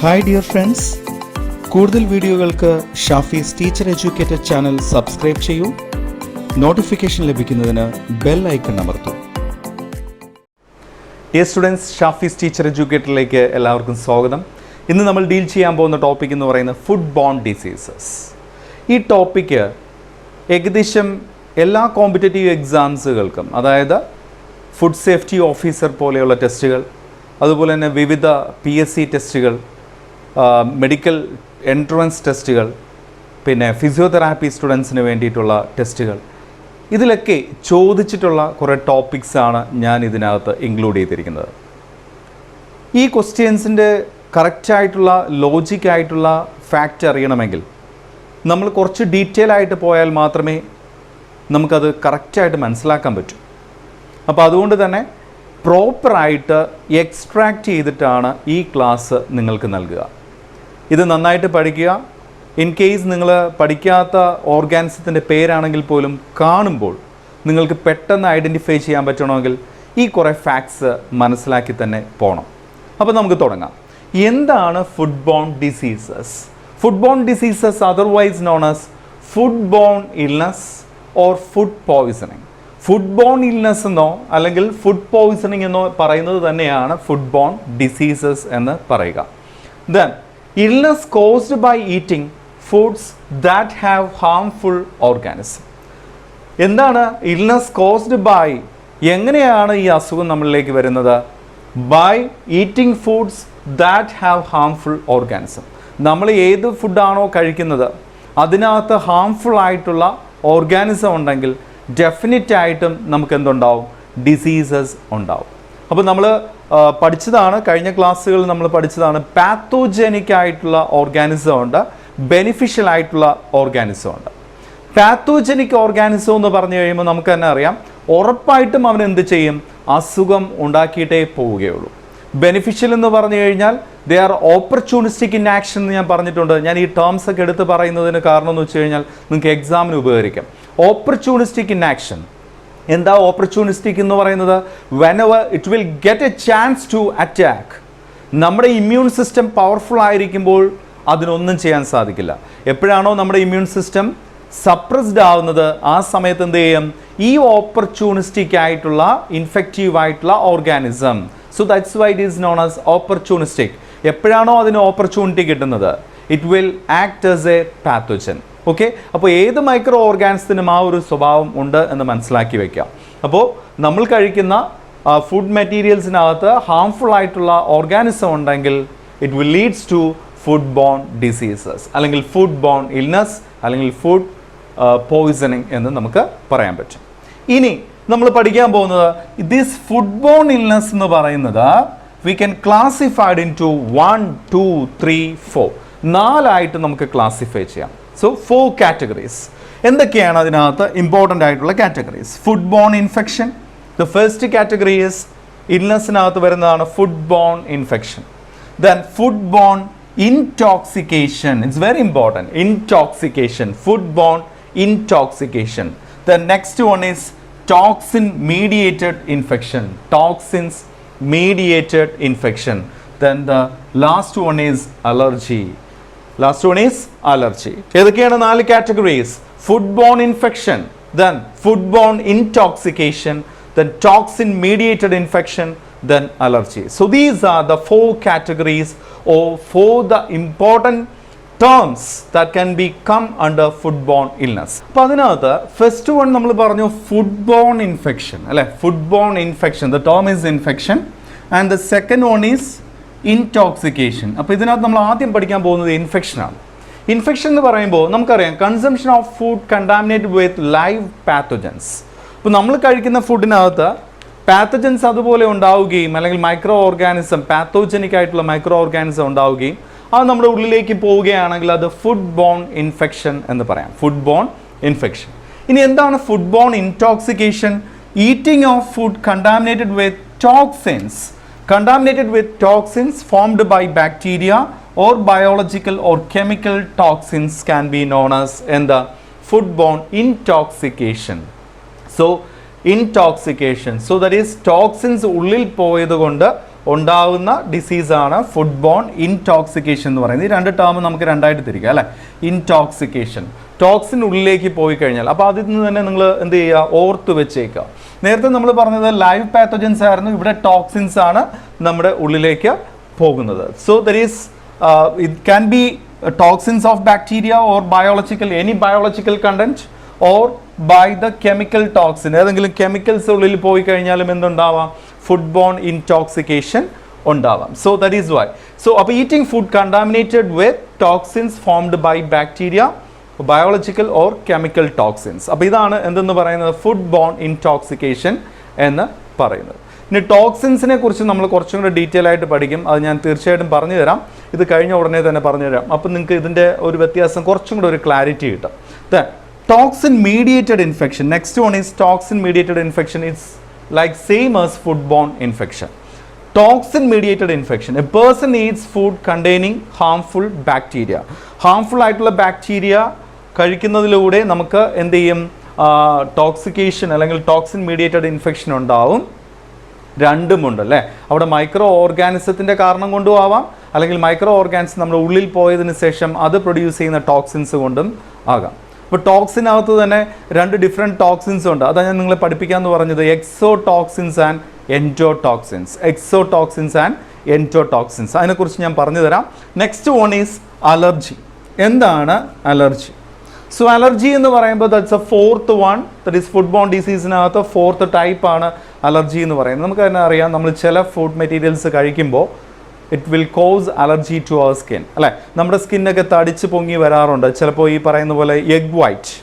Hi dear friends, കൂടുതൽ വീഡിയോകൾക്ക് Shafees teacher educated channel subscribe ചെയ്യൂ. നോട്ടിഫിക്കേഷൻ ലഭിക്കുന്നതിന് ബെൽ ഐക്കൺ അമർത്തൂ. ഡിയർ സ്റ്റുഡൻസ്, ഷാഫീസ് ടീച്ചർ എഡ്യൂക്കേറ്ററിലേക്ക് എല്ലാവർക്കും സ്വാഗതം. ഇന്ന് നമ്മൾ ഡീൽ ചെയ്യാൻ പോകുന്ന ടോപ്പിക് എന്ന് പറയുന്നത് ഫുഡ് ബോൺ ഡിസീസസ്. ഈ ടോപ്പിക്ക് ഏകദേശം എല്ലാ കോമ്പറ്റേറ്റീവ് എക്സാംസുകൾക്കും, അതായത് ഫുഡ് സേഫ്റ്റി ഓഫീസർ പോലെയുള്ള ടെസ്റ്റുകൾ, അതുപോലെ തന്നെ വിവിധ PSC ടെസ്റ്റുകൾ, മെഡിക്കൽ എൻട്രൻസ് ടെസ്റ്റുകൾ, പിന്നെ ഫിസിയോതെറാപ്പി സ്റ്റുഡൻസിന് വേണ്ടിയിട്ടുള്ള ടെസ്റ്റുകൾ, ഇതിലൊക്കെ ചോദിച്ചിട്ടുള്ള കുറേ ടോപ്പിക്സാണ് ഞാൻ ഇതിനകത്ത് ഇൻക്ലൂഡ് ചെയ്തിരിക്കുന്നത്. ഈ ക്വസ്റ്റ്യൻസിൻ്റെ കറക്റ്റായിട്ടുള്ള ലോജിക്കായിട്ടുള്ള ഫാക്റ്റ് അറിയണമെങ്കിൽ നമ്മൾ കുറച്ച് ഡീറ്റെയിൽ ആയിട്ട് പോയാൽ മാത്രമേ നമുക്കത് കറക്റ്റായിട്ട് മനസ്സിലാക്കാൻ പറ്റൂ. അപ്പോൾ അതുകൊണ്ട് തന്നെ പ്രോപ്പറായിട്ട് എക്സ്ട്രാക്റ്റ് ചെയ്തിട്ടാണ് ഈ ക്ലാസ് നിങ്ങൾക്ക് നൽകുക. ഇത് നന്നായിട്ട് പഠിക്കുക. ഇൻ കേസ് നിങ്ങൾ പഠിക്കാത്ത ഓർഗാനിസത്തിൻ്റെ പേരാണെങ്കിൽ പോലും കാണുമ്പോൾ നിങ്ങൾക്ക് പെട്ടെന്ന് ഐഡൻറ്റിഫൈ ചെയ്യാൻ പറ്റണമെങ്കിൽ ഈ കുറേ ഫാക്ട്സ് മനസ്സിലാക്കി തന്നെ പോകണം. അപ്പോൾ നമുക്ക് തുടങ്ങാം. എന്താണ് food borne diseases? Food borne diseases, otherwise known as food borne illness or food poisoning. Food borne illness എന്നോ അല്ലെങ്കിൽ ഫുഡ് പോയിസണിങ് എന്നോ പറയുന്നത് തന്നെയാണ് ഫുഡ് ബോൺ ഡിസീസസ് എന്ന് പറയുക. Then illness caused by eating foods that have harmful organism. എന്താണ് illness caused by? എങ്ങനെയാണ് ഈ അസുഖം നമ്മളിലേക്ക് വരുന്നത്? By eating foods that have harmful organism. നമ്മൾ ഏത് ഫുഡാണോ കഴിക്കുന്നത് അതിനകത്ത് ഹാംഫുൾ ആയിട്ടുള്ള ഓർഗാനിസം ഉണ്ടെങ്കിൽ ഡെഫിനറ്റ് ആയിട്ടും നമുക്ക് എന്തുണ്ടാവും? ഡിസീസസ് ഉണ്ടാവും. അപ്പോൾ നമ്മൾ പഠിച്ചതാണ്, കഴിഞ്ഞ ക്ലാസ്സുകളിൽ നമ്മൾ പഠിച്ചതാണ്, പാത്തോജനിക് ആയിട്ടുള്ള ഓർഗാനിസം ഉണ്ട്, ബെനിഫിഷ്യൽ ആയിട്ടുള്ള ഓർഗാനിസം ഉണ്ട്. പാത്തോജനിക് ഓർഗാനിസം എന്ന് പറഞ്ഞു കഴിയുമ്പോൾ നമുക്ക് തന്നെ അറിയാം, ഉറപ്പായിട്ടും അവൻ എന്ത് ചെയ്യും? അസുഖം ഉണ്ടാക്കിയിട്ടേ പോവുകയുള്ളൂ. ബെനിഫിഷ്യൽ എന്ന് പറഞ്ഞു കഴിഞ്ഞാൽ they are opportunistic in action എന്ന് ഞാൻ പറഞ്ഞിട്ടുണ്ട്. ഞാൻ ഈ ടേംസ് ഒക്കെ എടുത്ത് പറയുന്നതിന് കാരണം എന്ന് വെച്ച് കഴിഞ്ഞാൽ നിങ്ങൾക്ക് എക്സാമിന് ഉപകരിക്കാം. Opportunistic in action. എന്താ ഓപ്പർച്യൂണിസ്റ്റിക് എന്ന് പറയുന്നത്? Whenever it will get a chance to attack. നമ്മുടെ ഇമ്മ്യൂൺ സിസ്റ്റം പവർഫുൾ ആയിരിക്കുമ്പോൾ അതിനൊന്നും ചെയ്യാൻ സാധിക്കില്ല. എപ്പോഴാണോ നമ്മുടെ ഇമ്മ്യൂൺ സിസ്റ്റം സപ്രസ്ഡ് ആവുന്നത് ആ സമയത്ത് എന്ത് ചെയ്യും? ഈ ഓപ്പർച്യൂണിസ്റ്റിക് ആയിട്ടുള്ള ഇൻഫെക്റ്റീവ് ആയിട്ടുള്ള organism, so that's why it is known as opportunistic. എപ്പോഴാണോ അതിന് ഓപ്പർച്യൂണിറ്റി കിട്ടുന്നത് it will act as A pathogen. Okay, അപ്പോൾ ഏത് മൈക്രോ ഓർഗാനിസത്തിനും ആ ഒരു സ്വഭാവം ഉണ്ട് എന്ന് മനസ്സിലാക്കി വെക്കാം. അപ്പോൾ നമ്മൾ കഴിക്കുന്ന ഫുഡ് മെറ്റീരിയൽസിനകത്ത് ഹാംഫുൾ ആയിട്ടുള്ള ഓർഗാനിസം ഉണ്ടെങ്കിൽ it will leads to food borne diseases, അല്ലെങ്കിൽ ഫുഡ് ബോൺ ഇൽനസ്, അല്ലെങ്കിൽ ഫുഡ് പോയിസണിങ് എന്ന് നമുക്ക് പറയാൻ പറ്റും. ഇനി നമ്മൾ പഠിക്കാൻ പോകുന്നത് ദിസ് ഫുഡ് ബോൺ ഇൽനസ് എന്ന് പറയുന്നത് we can classified into 1, 2, 3, 4 4ആയിട്ട് നമുക്ക് ക്ലാസിഫൈ ചെയ്യാം. So 4 categories. എന്തൊക്കെയാണ് അതിനകത്ത് ഇമ്പോർട്ടൻ്റ് ആയിട്ടുള്ള categories? Food borne infection. The first category is ഇൽനസിനകത്ത് വരുന്നതാണ് food borne infection. Then food borne intoxication. It's very important. Intoxication, foodborne intoxication. The next one is toxin mediated infection. Toxins mediated infection. Then the last one is allergy. Last one is allergy. ഏതൊക്കെയാണ് 4 categories? Foodborne infection, then foodborne intoxication, then toxin mediated infection, then allergy. So these are the 4 categories or 4 the important terms that can be come under foodborne illness. അപ്പോൾ അതിനകത്ത് first one നമ്മൾ പറഞ്ഞു foodborne infection അല്ലേ? foodborne infection, the term is infection, and the second one is intoxication. അപ്പോൾ ഇതിനകത്ത് നമ്മൾ ആദ്യം പഠിക്കാൻ പോകുന്നത് ഇൻഫെക്ഷൻ ആണ്. ഇൻഫെക്ഷൻ എന്ന് പറയുമ്പോൾ നമുക്കറിയാം consumption of food contaminated with live pathogens. അപ്പോൾ നമ്മൾ കഴിക്കുന്ന ഫുഡിനകത്ത് പാത്തജൻസ് അതുപോലെ ഉണ്ടാവുകയും അല്ലെങ്കിൽ മൈക്രോ ഓർഗാനിസം, പാത്തോജനിക് ആയിട്ടുള്ള മൈക്രോ ഓർഗാനിസം ഉണ്ടാവുകയും അത് നമ്മുടെ ഉള്ളിലേക്ക് പോവുകയാണെങ്കിൽ അത് ഫുഡ് ബോൺ ഇൻഫെക്ഷൻ എന്ന് പറയാം. Food borne infection. ഇനി എന്താണ് food borne intoxication? Eating of food contaminated with toxins. Contaminated with toxins formed by bacteria or biological or chemical toxins can be known as എന്താ? Food borne intoxication. So intoxication. So that is toxins ഉള്ളിൽ പോയത് കൊണ്ട് ഉണ്ടാകുന്ന ഡിസീസാണ് food borne intoxication എന്ന് പറയുന്നത്. ഈ രണ്ട് term നമുക്ക് രണ്ടായിട്ട് തിരിക്കാം അല്ലേ. ഇൻടോക്സിക്കേഷൻ, ടോക്സിൻ ഉള്ളിലേക്ക് പോയി കഴിഞ്ഞാൽ, അപ്പോൾ അതിൽ നിന്ന് തന്നെ നിങ്ങൾ എന്ത് ചെയ്യുക, ഓർത്ത് വെച്ചേക്കുക. നേരത്തെ നമ്മൾ പറഞ്ഞത് ലൈവ് പാത്തോജൻസ് ആയിരുന്നു, ഇവിടെ ടോക്സിൻസ് ആണ് നമ്മുടെ ഉള്ളിലേക്ക് പോകുന്നത്. So there is it can be toxins of bacteria or biological, any biological content or by the chemical toxin. ഏതെങ്കിലും കെമിക്കൽസ് ഉള്ളിൽ പോയി കഴിഞ്ഞാലും എന്തുണ്ടാവാം, ഫുഡ് ബോൺ ഇൻടോക്സിക്കേഷൻ ഉണ്ടാവാം. So that is why. So അപ്പോൾ eating food contaminated with toxins formed by bacteria, biological or chemical toxins. അപ്പോൾ ഇതാണ് എന്തെന്ന് പറയുന്നത്, ഫുഡ് ബോൺ ഇൻടോക്സിക്കേഷൻ എന്ന് പറയുന്നത്. ഇനി ടോക്സിൻസിനെ കുറിച്ച് നമ്മൾ കുറച്ചും കൂടെ ഡീറ്റെയിൽ ആയിട്ട് പഠിക്കും. അത് ഞാൻ തീർച്ചയായിട്ടും പറഞ്ഞു തരാം, ഇത് കഴിഞ്ഞ ഉടനെ തന്നെ പറഞ്ഞു തരാം. അപ്പം നിങ്ങൾക്ക് ഇതിൻ്റെ ഒരു വ്യത്യാസം കുറച്ചും കൂടെ ഒരു ക്ലാരിറ്റി കിട്ടും. Toxin mediated infection, next one is toxin mediated infection. It's like same as food borne infection. Toxin mediated infection, a person eats food containing harmful bacteria. Harmful ആയിട്ടുള്ള ബാക്ടീരിയ കഴിക്കുന്നതിലൂടെ നമുക്ക് എന്ത് ചെയ്യും, ടോക്സിക്കേഷൻ അല്ലെങ്കിൽ ടോക്സിൻ മീഡിയേറ്റഡ് ഇൻഫെക്ഷൻ ഉണ്ടാവും. രണ്ടുമുണ്ട് അല്ലേ. അവിടെ micro ഓർഗാനിസത്തിൻ്റെ കാരണം കൊണ്ടും ആവാം, അല്ലെങ്കിൽ മൈക്രോ ഓർഗാനിസം നമ്മുടെ ഉള്ളിൽ പോയതിന് ശേഷം അത് പ്രൊഡ്യൂസ് ചെയ്യുന്ന ടോക്സിൻസ് കൊണ്ടും ആകാം. അപ്പോൾ ടോക്സിനകത്ത് തന്നെ രണ്ട് ഡിഫറെൻറ്റ് ടോക്സിൻസ് ഉണ്ട്. അതാണ് ഞാൻ നിങ്ങളെ പഠിപ്പിക്കാമെന്ന് പറഞ്ഞത്, എക്സോടോക്സിൻസ് ആൻഡ് എൻറ്റോടോക്സിൻസ്. എക്സോടോക്സിൻസ് ആൻഡ് എൻറ്റോടോക്സിൻസ്, അതിനെക്കുറിച്ച് ഞാൻ പറഞ്ഞു തരാം. Next one is allergy. എന്താണ് അലർജി? സോ അലർജി എന്ന് പറയുമ്പോൾ that's a fourth one, that is food borne ഡിസീസിനകത്ത് ഫോർത്ത് ടൈപ്പാണ് അലർജി എന്ന് പറയുന്നത്. നമുക്ക് തന്നെ അറിയാം, നമ്മൾ ചില ഫുഡ് മെറ്റീരിയൽസ് കഴിക്കുമ്പോൾ it will cause allergy to our skin അല്ലേ. നമ്മുടെ സ്കിന്നൊക്കെ തടിച്ച് പൊങ്ങി വരാറുണ്ട്. ചിലപ്പോൾ ഈ പറയുന്ന പോലെ എഗ് വൈറ്റ്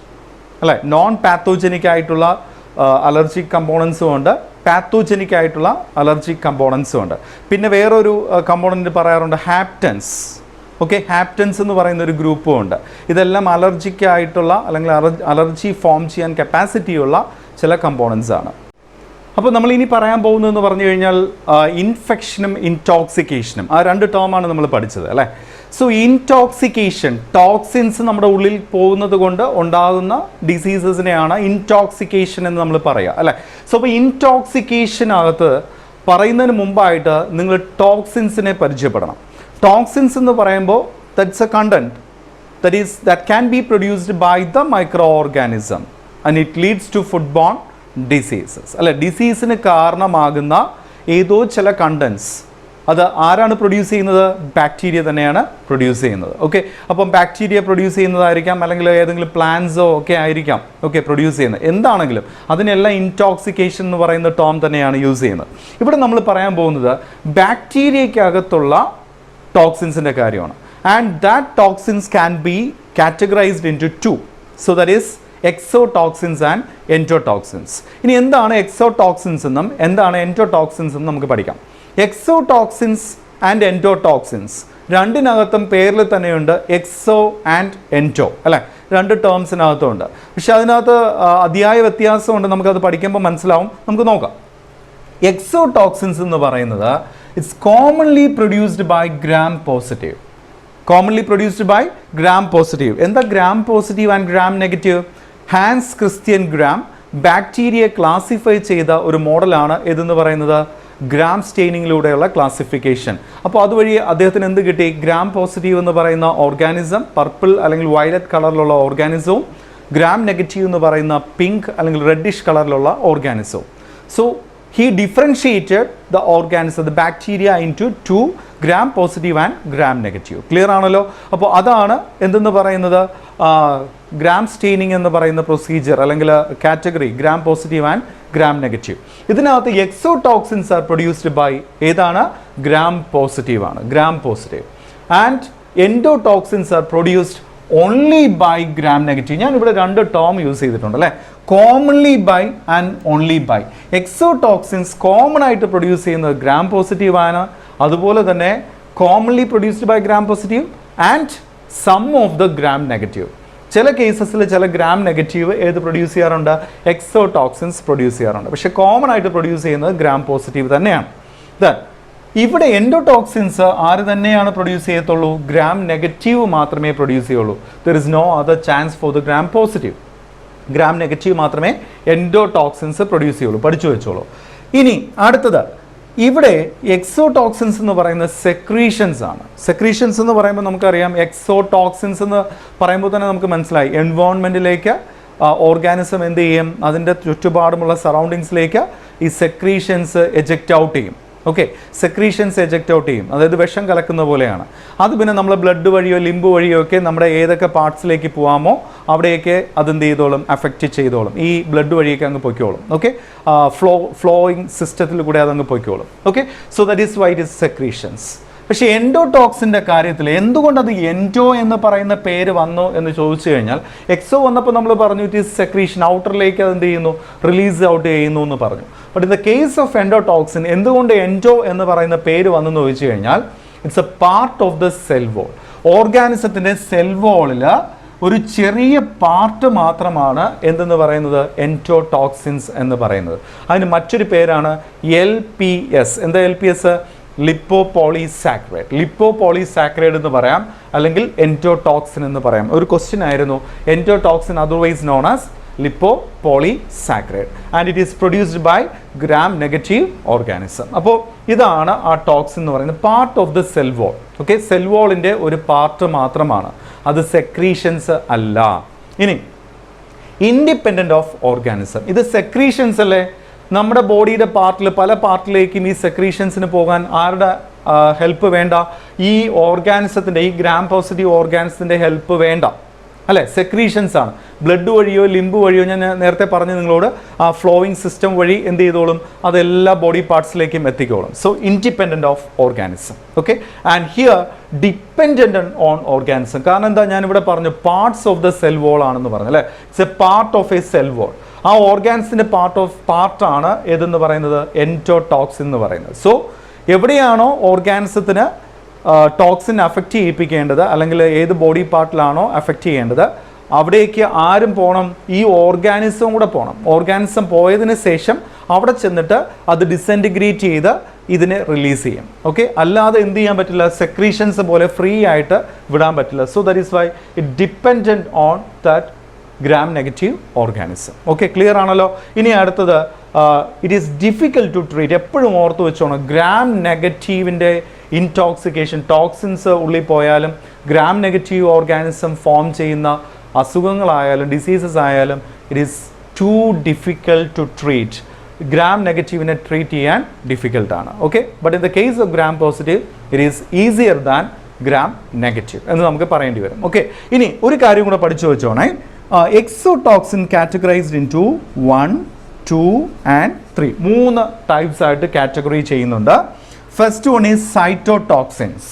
അല്ലേ, നോൺ പാത്തോജനിക് ആയിട്ടുള്ള അലർജിക് കമ്പോണൻസും ഉണ്ട്, പാത്തോജനിക് ആയിട്ടുള്ള അലർജിക് കമ്പോണൻസും ഉണ്ട്. പിന്നെ വേറൊരു കമ്പോണൻറ്റ് പറയാറുണ്ട്, ഹാപ്റ്റൻസ്. ഓക്കെ, ഹാപ്റ്റൻസ് എന്ന് പറയുന്ന ഒരു ഗ്രൂപ്പും ഉണ്ട്. ഇതെല്ലാം അലർജിക് ആയിട്ടുള്ള അല്ലെങ്കിൽ അലർജി ഫോം ചെയ്യാൻ കപ്പാസിറ്റിയുള്ള ചില കമ്പോണൻസ് ആണ്. അപ്പോൾ നമ്മൾ ഇനി പറയാൻ പോകുന്നതെന്ന് പറഞ്ഞു കഴിഞ്ഞാൽ ഇൻഫെക്ഷനും ഇൻടോക്സിക്കേഷനും, ആ രണ്ട് ടേമാണ് നമ്മൾ പഠിച്ചത് അല്ലേ. സോ ഇൻടോക്സിക്കേഷൻ, ടോക്സിൻസ് നമ്മുടെ ഉള്ളിൽ പോകുന്നത് കൊണ്ട് ഉണ്ടാകുന്ന ഡിസീസസിനെയാണ് ഇൻടോക്സിക്കേഷൻ എന്ന് നമ്മൾ പറയുക അല്ലേ. സോ അപ്പോൾ ഇൻടോക്സിക്കേഷനകത്ത് പറയുന്നതിന് മുമ്പായിട്ട് നിങ്ങൾ ടോക്സിൻസിനെ പരിചയപ്പെടണം. ടോക്സിൻസ് എന്ന് പറയുമ്പോൾ that's A content that can be produced by the microorganism and it leads to foodborne diseases അല്ലെ. ഡിസീസിന് കാരണമാകുന്ന ഏതോ ചില കണ്ടൻസ് അത് ആരാണ് പ്രൊഡ്യൂസ് ചെയ്യുന്നത്? ബാക്ടീരിയ തന്നെയാണ് പ്രൊഡ്യൂസ് ചെയ്യുന്നത്. ഓക്കെ, അപ്പം ബാക്ടീരിയ പ്രൊഡ്യൂസ് ചെയ്യുന്നതായിരിക്കാം, അല്ലെങ്കിൽ ഏതെങ്കിലും പ്ലാന്റ്സോ ഒക്കെ ആയിരിക്കാം ഓക്കെ പ്രൊഡ്യൂസ് ചെയ്യുന്നത്. എന്താണെങ്കിലും അതിനെല്ലാം ഇൻടോക്സിക്കേഷൻ എന്ന് പറയുന്ന ടേം തന്നെയാണ് യൂസ് ചെയ്യുന്നത്. ഇവിടെ നമ്മൾ പറയാൻ പോകുന്നത് ബാക്ടീരിയക്കകത്തുള്ള ടോക്സിൻസിൻ്റെ കാര്യമാണ്. And that toxins can be categorized into two. So that is exotoxins and endotoxins. ഇനി എന്താണ് എക്സോടോക്സിൻസ് എന്നും എന്താണ് എൻറ്റോടോക്സിൻസ് എന്നും നമുക്ക് പഠിക്കാം. എക്സോടോക്സിൻസ് ആൻഡ് എൻറ്റോടോക്സിൻസ് രണ്ടിനകത്തും പേരിൽ തന്നെയുണ്ട് എക്സോ ആൻഡ് എൻറ്റോ അല്ലേ, രണ്ട് ടേംസിനകത്തുണ്ട്. പക്ഷെ അതിനകത്ത് അതിയായ വ്യത്യാസമുണ്ട്, നമുക്കത് പഠിക്കുമ്പോൾ മനസ്സിലാവും. നമുക്ക് നോക്കാം. എക്സോടോക്സിൻസ് എന്ന് പറയുന്നത് it's commonly produced by gram positive. Commonly produced by gram positive. എന്താ gram positive and gram negative? Hans Christian Gram ബാക്ടീരിയയെ ക്ലാസിഫൈ ചെയ്ത ഒരു മോഡലാണ് ഇതെന്ന് പറയുന്നത് ഗ്രാം സ്റ്റെയിനിങ്ങിലൂടെയുള്ള ക്ലാസിഫിക്കേഷൻ. അപ്പോൾ അതുവഴി അദ്ദേഹത്തിന് എന്ത് കിട്ടി? ഗ്രാം പോസിറ്റീവ് എന്ന് പറയുന്ന ഓർഗാനിസം പർപ്പിൾ അല്ലെങ്കിൽ വയലറ്റ് കളറിലുള്ള ഓർഗാനിസവും ഗ്രാം നെഗറ്റീവ് എന്ന് പറയുന്ന പിങ്ക് അല്ലെങ്കിൽ റെഡിഷ് കളറിലുള്ള ഓർഗാനിസവും. So he differentiated the organism, the bacteria into two, gram positive and gram negative. Clear ആണല്ലോ? അപ്പോൾ അതാണ് എന്തെന്ന് പറയുന്നത് ഗ്രാം സ്റ്റെയിനിങ് എന്ന് പറയുന്ന പ്രൊസീജിയർ അല്ലെങ്കിൽ category gram positive and gram negative. ഇതിനകത്ത് എക്സോടോക്സിൻസ് ആർ പ്രൊഡ്യൂസ്ഡ് ബൈ ഏതാണ്? ഗ്രാം പോസിറ്റീവ് ആണ്, gram positive. And endotoxins are produced only by gram negative. ഞാൻ ഇവിടെ രണ്ട് ടേം യൂസ് ചെയ്തിട്ടുണ്ട് അല്ലേ, commonly by and only by. Exotoxins common ആയിട്ട് produce ചെയ്യുന്നത് ഗ്രാം പോസിറ്റീവ് ആണ്, അതുപോലെ തന്നെ commonly produced by gram positive and some of the gram negative. ചില കേസസിൽ ചില ഗ്രാം നെഗറ്റീവ് ഏത് പ്രൊഡ്യൂസ് ചെയ്യാറുണ്ട്? എക്സോടോക്സിൻസ് പ്രൊഡ്യൂസ് ചെയ്യാറുണ്ട്. പക്ഷേ കോമൺ ആയിട്ട് പ്രൊഡ്യൂസ് ചെയ്യുന്നത് ഗ്രാം പോസിറ്റീവ് തന്നെയാണ്. ഇവിടെ എൻഡോടോക്സിൻസ് ആര് തന്നെയാണ് പ്രൊഡ്യൂസ് ചെയ്യത്തുള്ളൂ? ഗ്രാം നെഗറ്റീവ് മാത്രമേ പ്രൊഡ്യൂസ് ചെയ്യുള്ളൂ. There is no other chance for the gram positive. Gram negative മാത്രമേ എൻഡോടോക്സിൻസ് പ്രൊഡ്യൂസ് ചെയ്യുള്ളൂ. പഠിച്ചു വെച്ചോളൂ. ഇനി അടുത്തത് ഇവിടെ എക്സോടോക്സിൻസ് എന്ന് പറയുന്നത് സെക്രീഷൻസ് ആണ്. സെക്രീഷൻസ് എന്ന് പറയുമ്പോൾ നമുക്കറിയാം, എക്സോടോക്സിൻസ് എന്ന് പറയുമ്പോൾ തന്നെ നമുക്ക് മനസ്സിലായി, എൻവയോൺമെൻറ്റിലേക്ക് ഓർഗാനിസം എന്ത് ചെയ്യും, അതിൻ്റെ ചുറ്റുപാടുമുള്ള സറൗണ്ടിങ്സിലേക്ക് ഈ സെക്രീഷൻസ് എജക്റ്റ് ഔട്ട് ചെയ്യും. ഓക്കെ, സെക്രീഷൻസ് എജക്റ്റ് ഔട്ട് ചെയ്യും, അതായത് വിഷം കലക്കുന്ന പോലെയാണ്. അത് പിന്നെ നമ്മൾ ബ്ലഡ് വഴിയോ ലിംബ് വഴിയോ ഒക്കെ നമ്മുടെ ഏതൊക്കെ പാർട്സിലേക്ക് പോകാമോ അവിടെയൊക്കെ അതെന്ത് ചെയ്തോളും, അഫക്റ്റ് ചെയ്തോളും, ഈ ബ്ലഡ് വഴിയൊക്കെ അങ്ങ് പൊയ്ക്കോളും. ഓക്കെ, ഫ്ലോയിങ് സിസ്റ്റത്തിൽ കൂടെ അതങ്ങ് പൊയ്ക്കോളും. Okay, so that is why it is secretions. പക്ഷേ എൻഡോടോക്സിൻ്റെ കാര്യത്തിൽ എന്തുകൊണ്ട് അത് എൻഡോ എന്ന് പറയുന്ന പേര് വന്നു എന്ന് ചോദിച്ചു കഴിഞ്ഞാൽ, എക്സോ വന്നപ്പോൾ നമ്മൾ പറഞ്ഞു ഇറ്റ് ഈസ് സെക്രീഷൻ, ഔട്ടറിലേക്ക് അത് എന്ത് ചെയ്യുന്നു, റിലീസ് ഔട്ട് ചെയ്യുന്നു എന്ന് പറഞ്ഞു. But in the case of endotoxin എന്തുകൊണ്ട് എൻഡോ എന്ന് പറയുന്ന പേര് വന്നെന്ന് ചോദിച്ചു കഴിഞ്ഞാൽ, it's a part of the cell wall. ഓർഗാനിസത്തിൻ്റെ സെൽ വോളിൽ ഒരു ചെറിയ പാർട്ട് മാത്രമാണ് എന്തെന്ന് പറയുന്നത്, എൻഡോടോക്സിൻസ് എന്ന് പറയുന്നത്. അതിന് മറ്റൊരു പേരാണ് LPS. എന്താ LPS? ലിപ്പോപോളിസാക്കറൈഡ്. ലിപ്പോപോളിസാക്കറൈഡ് എന്ന് പറയാം, അല്ലെങ്കിൽ എൻഡോടോക്സിൻ എന്ന് പറയാം. ഒരു ക്വസ്റ്റ്യൻ ആയിരുന്നു, endotoxin otherwise known as lipopolysaccharide and it is produced by gram negative organism. അപ്പോൾ ഇതാണ് ആ ടോക്സിൻ എന്ന് പറയുന്നത്, part of the cell wall. Okay, cell വോളിൻ്റെ ഒരു പാർട്ട് മാത്രമാണ്, അത് സെക്രീഷൻസ് അല്ല. ഇനി ഇൻഡിപെൻഡൻ്റ് ഓഫ് ഓർഗാനിസം, ഇത് സെക്രീഷൻസ് അല്ലേ? നമ്മുടെ ബോഡിയുടെ പാർട്ടിൽ പല പാർട്ടിലേക്കും ഈ സെക്രീഷൻസിന് പോകാൻ ആരുടെ ഹെൽപ്പ് വേണ്ട? ഈ ഓർഗാനിസത്തിൻ്റെ, ഈ ഗ്രാം പോസിറ്റീവ് ഓർഗാനിസത്തിൻ്റെ ഹെൽപ്പ് വേണ്ട അല്ലേ? സെക്രീഷൻസ് ആണ്. ബ്ലഡ് വഴിയോ ലിംബ് വഴിയോ, ഞാൻ നേരത്തെ പറഞ്ഞു നിങ്ങളോട്, ആ ഫ്ലോയിങ് സിസ്റ്റം വഴി എന്ത് ചെയ്തോളും, അതെല്ലാ ബോഡി പാർട്സിലേക്കും എത്തിക്കോളും. So independent of organism. Okay, and here dependent on organism. കാരണം എന്താ, ഞാനിവിടെ പറഞ്ഞു parts of the cell wall ആണെന്ന് പറഞ്ഞു അല്ലേ? It's a part of a cell wall. ആ ഓർഗാൻസിൻ്റെ പാർട്ടാണ് ഏതെന്ന് പറയുന്നത്, എൻഡോടോക്സിൻ എന്ന് പറയുന്നത്. സോ എവിടെയാണോ ഓർഗാനിസത്തിന് ടോക്സിൻ അഫക്റ്റ് ചെയ്യിപ്പിക്കേണ്ടത്, അല്ലെങ്കിൽ ഏത് ബോഡി പാർട്ടിലാണോ അഫക്റ്റ് ചെയ്യേണ്ടത്, അവിടേക്ക് ആരും പോകണം, ഈ ഓർഗാനിസം കൂടെ പോകണം. ഓർഗാനിസം പോയതിന് ശേഷം അവിടെ ചെന്നിട്ട് അത് ഡിസെൻറ്റിഗ്രേറ്റ് ചെയ്ത് ഇതിനെ റിലീസ് ചെയ്യും. ഓക്കെ, അല്ലാതെ എന്ത് ചെയ്യാൻ പറ്റില്ല, സെക്രീഷൻസ് പോലെ ഫ്രീ ആയിട്ട് വിടാൻ പറ്റില്ല. So that is why it dependent on that gram negative organism. Okay, clear ആണല്ലോ? ഇനി അടുത്തത്, it is difficult to treat. എപ്പോഴും ഓർത്ത് വെച്ചോണം, ഗ്രാം നെഗറ്റീവിൻ്റെ ഇൻടോക്സിക്കേഷൻ, ടോക്സിൻസ് ഉള്ളിൽ പോയാലും ഗ്രാം നെഗറ്റീവ് ഓർഗാനിസം ഫോം ചെയ്യുന്ന അസുഖങ്ങളായാലും ഡിസീസസ് ആയാലും it is to difficult to treat. Gram നെഗറ്റീവിനെ ട്രീറ്റ് ചെയ്യാൻ ഡിഫിക്കൽട്ടാണ്. Okay, but in the case of gram positive it is easier than gram negative എന്ന് നമുക്ക് പറയേണ്ടി വരും. ഓക്കെ, ഇനി ഒരു കാര്യം കൂടെ പഠിച്ചു വെച്ചോണേ. Exotoxin categorized into 1, 2 and 3 മൂന്ന് ടൈപ്സ് ആയിട്ട് കാറ്റഗറി ചെയ്യുന്നുണ്ട്. First one is cytotoxins.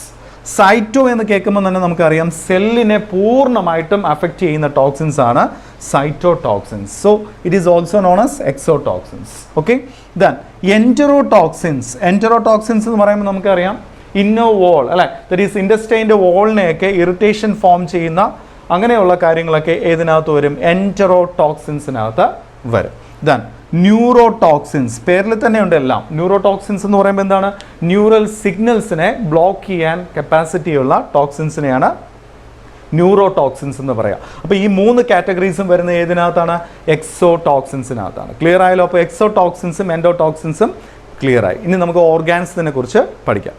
Cyto എന്ന് കേൾക്കുമ്പോൾ തന്നെ നമുക്കറിയാം, സെല്ലിനെ പൂർണ്ണമായിട്ടും അഫക്റ്റ് ചെയ്യുന്ന ടോക്സിൻസ് ആണ് cytotoxins. So it is also known as exotoxins. Okay, then enterotoxins. Enterotoxins എന്ന് പറയുമ്പോൾ നമുക്കറിയാം, ഇന്നർ വോൾ അല്ലേ, ദറ്റ് ഈസ് ഇൻഡസ്റ്റൈൻ്റെ വോളിനെയൊക്കെ ഇറിറ്റേഷൻ ഫോം ചെയ്യുന്ന അങ്ങനെയുള്ള കാര്യങ്ങളൊക്കെ ഏതിനകത്ത് വരും, എൻറ്ററോടോക്സിൻസിനകത്ത് വരും. ദെൻ ന്യൂറോടോക്സിൻസ്, പേരിൽ തന്നെ ഉണ്ട് എല്ലാം. ന്യൂറോടോക്സിൻസ് എന്ന് പറയുമ്പോൾ എന്താണ്, ന്യൂറൽ സിഗ്നൽസിനെ ബ്ലോക്ക് ചെയ്യാൻ കപ്പാസിറ്റിയുള്ള ടോക്സിൻസിനെയാണ് ന്യൂറോടോക്സിൻസ് എന്ന് പറയാം. അപ്പോൾ ഈ മൂന്ന് കാറ്റഗറീസും വരുന്ന ഏതിനകത്താണ്, എക്സോടോക്സിൻസിനകത്താണ്. ക്ലിയർ ആയല്ലോ? അപ്പോൾ എക്സോടോക്സിൻസും എൻഡോടോക്സിൻസും ക്ലിയർ ആയി. ഇനി നമുക്ക് ഓർഗാനിസത്തിനെ കുറിച്ച് പഠിക്കാം.